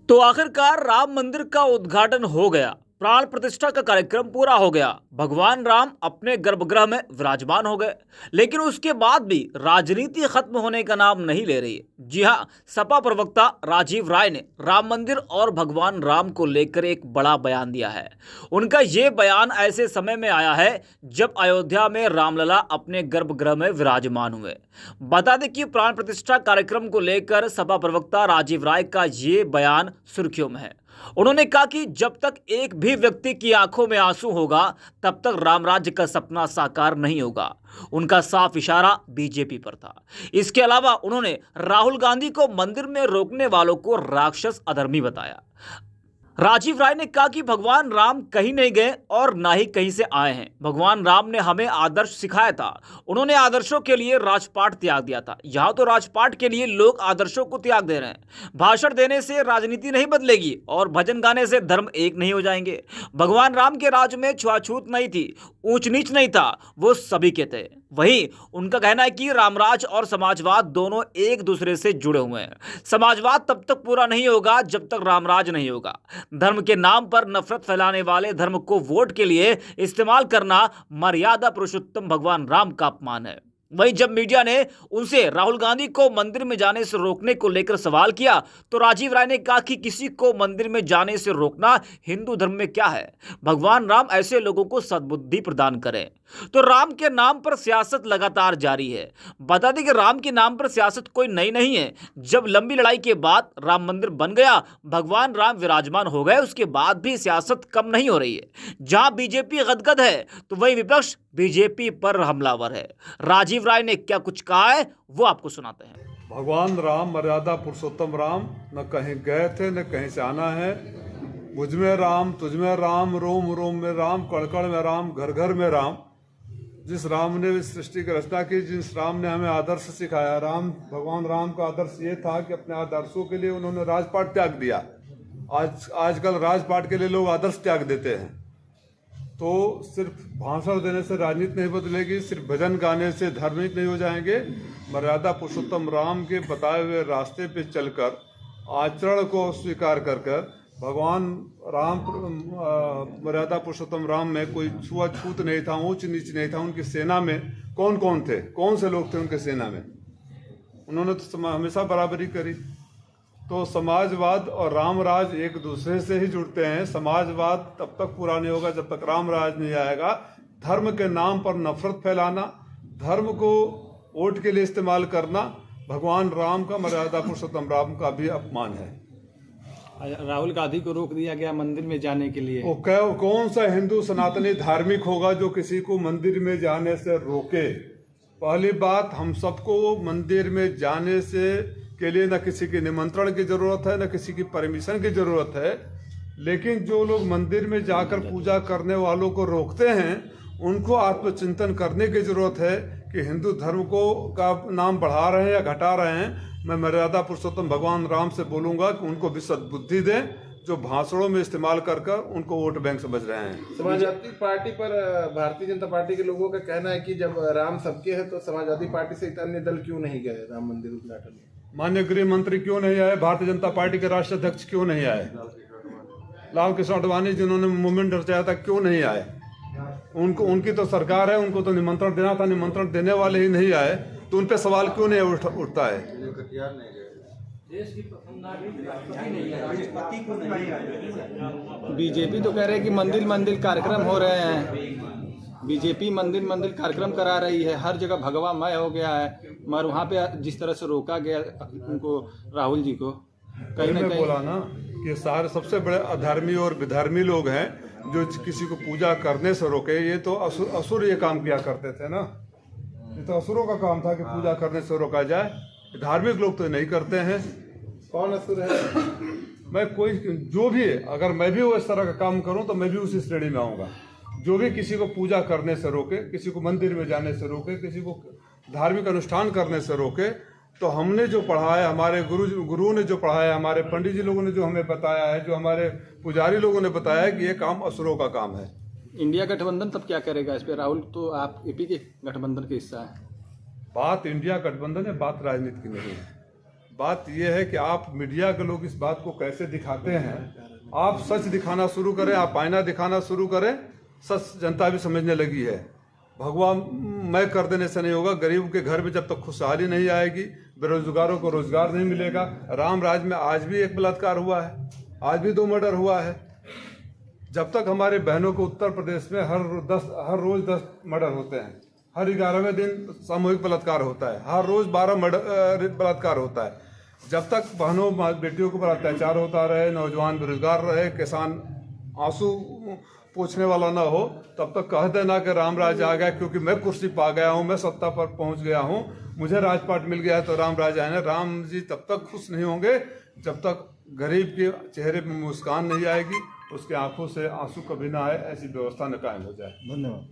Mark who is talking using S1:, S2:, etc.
S1: तो आखिरकार राम मंदिर का उद्घाटन हो गया। प्राण प्रतिष्ठा का कार्यक्रम पूरा हो गया। भगवान राम अपने गर्भगृह में विराजमान हो गए। लेकिन उसके बाद भी राजनीति खत्म होने का नाम नहीं ले रही है। जी हां, सपा प्रवक्ता राजीव राय ने राम मंदिर और भगवान राम को लेकर एक बड़ा बयान दिया है। उनका ये बयान ऐसे समय में आया है जब अयोध्या में रामलला अपने गर्भगृह में विराजमान हुए। बता दें कि प्राण प्रतिष्ठा कार्यक्रम को लेकर सपा प्रवक्ता राजीव राय का ये बयान सुर्खियों में है। उन्होंने कहा कि जब तक एक भी व्यक्ति की आंखों में आंसू होगा तब तक राम राज्य का सपना साकार नहीं होगा। उनका साफ इशारा बीजेपी पर था। इसके अलावा उन्होंने राहुल गांधी को मंदिर में रोकने वालों को राक्षस अधर्मी बताया। राजीव राय ने कहा कि भगवान राम कहीं नहीं गए और ना ही कहीं से आए हैं। भगवान राम ने हमें आदर्श सिखाया था। उन्होंने आदर्शों के लिए राजपाट त्याग दिया था। यहाँ तो राजपाट के लिए लोग आदर्शों को त्याग दे रहे हैं। भाषण देने से राजनीति नहीं बदलेगी और भजन गाने से धर्म एक नहीं हो जाएंगे। भगवान राम के राज में छुआछूत नहीं थी, ऊंच नीच नहीं था, वो सभी के थे। वहीं उनका कहना है कि रामराज और समाजवाद दोनों एक दूसरे से जुड़े हुए हैं। समाजवाद तब तक पूरा नहीं होगा जब तक रामराज नहीं होगा। धर्म के नाम पर नफरत फैलाने वाले धर्म को वोट के लिए इस्तेमाल करना मर्यादा पुरुषोत्तम भगवान राम का अपमान है। वहीं जब मीडिया ने उनसे राहुल गांधी को मंदिर में जाने से रोकने को लेकर सवाल किया तो राजीव राय ने कहा कि किसी को मंदिर में जाने से रोकना हिंदू धर्म में क्या है। भगवान राम ऐसे लोगों को सद्बुद्धि प्रदान करें। तो राम के नाम पर सियासत लगातार जारी है। बता दें कि राम के नाम पर सियासत कोई नई नहीं है। जब लंबी लड़ाई के बाद राम मंदिर बन गया, भगवान राम विराजमान हो गए, उसके बाद भी सियासत कम नहीं हो रही है। जहां बीजेपी गदगद है तो वही विपक्ष बीजेपी पर हमलावर है। राजीव राय ने क्या कुछ कहा है वो आपको सुनाते हैं।
S2: भगवान राम मर्यादा पुरुषोत्तम राम न कहीं गए थे न कहीं से आना है। मुझ में राम, तुझ में राम, रोम रोम में राम, कण कण में राम, घर घर में राम। जिस राम ने इस सृष्टि की रचना की, जिस राम ने हमें आदर्श सिखाया, भगवान राम का आदर्श ये था कि अपने आदर्शों के लिए उन्होंने राजपाट त्याग दिया। आजकल राजपाट के लिए लोग आदर्श त्याग देते हैं। तो सिर्फ भाषण देने से राजनीति नहीं बदलेगी, सिर्फ भजन गाने से धार्मिक नहीं हो जाएंगे। मर्यादा पुरुषोत्तम राम के बताए हुए रास्ते पे चलकर, आचरण को स्वीकार कर भगवान राम मर्यादा पुरुषोत्तम राम में कोई छुआछूत नहीं था, ऊंच नीच नहीं था। उनकी सेना में कौन कौन थे, कौन से लोग थे उनके सेना में? उन्होंने तो हमेशा बराबरी करी। तो समाजवाद और रामराज एक दूसरे से ही जुड़ते हैं। समाजवाद तब तक पूरा नहीं होगा जब तक रामराज नहीं आएगा। धर्म के नाम पर नफरत फैलाना, धर्म को वोट के लिए इस्तेमाल करना भगवान राम का, मर्यादा पुरुषोत्तम राम का भी अपमान है।
S3: राहुल गांधी को रोक दिया गया मंदिर में जाने के लिए।
S2: वो कौन सा हिंदू सनातनी धार्मिक होगा जो किसी को मंदिर में जाने से रोके? पहली बात, हम सबको मंदिर में जाने से के लिए न किसी के निमंत्रण की जरूरत है, न किसी की परमिशन की जरूरत है। लेकिन जो लोग मंदिर में जाकर पूजा करने वालों को रोकते हैं, उनको आत्मचिंतन करने की जरूरत है कि हिंदू धर्म को का नाम बढ़ा रहे हैं या घटा रहे हैं। मैं मर्यादा पुरुषोत्तम भगवान राम से बोलूंगा कि उनको भी सद्बुद्धि दें, जो भाषणों में इस्तेमाल कर उनको वोट बैंक समझ रहे हैं।
S4: समाजवादी पार्टी पर भारतीय जनता पार्टी के लोगों का कहना है कि जब राम सबके है तो समाजवादी पार्टी से अन्य दल क्यों नहीं गए राम मंदिर उद्घाटन में?
S2: माननीय गृह मंत्री क्यों नहीं आए? भारतीय जनता पार्टी के राष्ट्रीय अध्यक्ष क्यों नहीं आए? लाल कृष्ण आडवाणी जिन्होंने मूवमेंट रचाया था क्यों नहीं आए? उनकी तो सरकार है, उनको तो निमंत्रण देना था, निमंत्रण देने वाले ही नहीं आए, तो उन पे सवाल क्यों नहीं उठता है?
S3: बीजेपी तो कह रहे हैं कि मंदिर मंदिर कार्यक्रम हो रहे हैं। बीजेपी मंदिर मंदिर कार्यक्रम करा रही है, हर जगह भगवामय हो गया है। मगर वहाँ पे जिस तरह से रोका गया उनको, राहुल जी को, कहीं ना कहीं
S2: बोला ना कि सारे सबसे बड़े अधर्मी और विधर्मी लोग हैं जो किसी को पूजा करने से रोके। ये तो असुर ये काम किया करते थे ना, ये तो असुरों का काम था कि पूजा करने से रोका जाए। धार्मिक लोग तो नहीं करते हैं।
S4: कौन असुर है?
S2: मैं कोई जो भी है, अगर मैं भी वो इस तरह का काम करूं तो मैं भी उसी श्रेणी में आऊंगा। जो भी किसी को पूजा करने से रोके, किसी को मंदिर में जाने से रोके, किसी को धार्मिक अनुष्ठान करने से रोके, तो हमने जो पढ़ाया, हमारे गुरु ने जो पढ़ाया, हमारे पंडित जी लोगों ने जो हमें बताया है, जो हमारे पुजारी लोगों ने बताया है कि ये काम असुरों का काम है।
S3: इंडिया गठबंधन तब क्या करेगा इस पे? राहुल तो आप एपी के गठबंधन के हिस्सा है।
S2: बात इंडिया गठबंधन है, बात राजनीति की नहीं है। बात यह है कि आप मीडिया के लोग इस बात को कैसे दिखाते हैं। आप सच दिखाना शुरू करें, आप आईना दिखाना शुरू करें, सच जनता भी समझने लगी है। भगवान मैं कर देने से नहीं होगा। गरीब के घर में जब तक खुशहाली नहीं आएगी, बेरोजगारों को रोजगार नहीं मिलेगा। राम राज में आज भी एक बलात्कार हुआ है, आज भी 2 मर्डर हुआ है। जब तक हमारे बहनों को उत्तर प्रदेश में हर रोज 10 मर्डर होते हैं, हर 11वें दिन सामूहिक बलात्कार होता है, हर रोज 12 मर्डर बलात्कार होता है। जब तक बहनों बेटियों के ऊपर अत्याचार होता रहे, नौजवान बेरोजगार रहे, किसान आंसू पूछने वाला ना हो, तब तक कह देना कि राम राज आ गया क्योंकि मैं कुर्सी पा गया हूँ, मैं सत्ता पर पहुंच गया हूँ, मुझे राजपाट मिल गया है तो राम राज आए। राम जी तब तक खुश नहीं होंगे जब तक गरीब के चेहरे पर मुस्कान नहीं आएगी, उसके आंखों से आंसू कभी ना आए, ऐसी व्यवस्था न कायम हो जाए।
S3: धन्यवाद।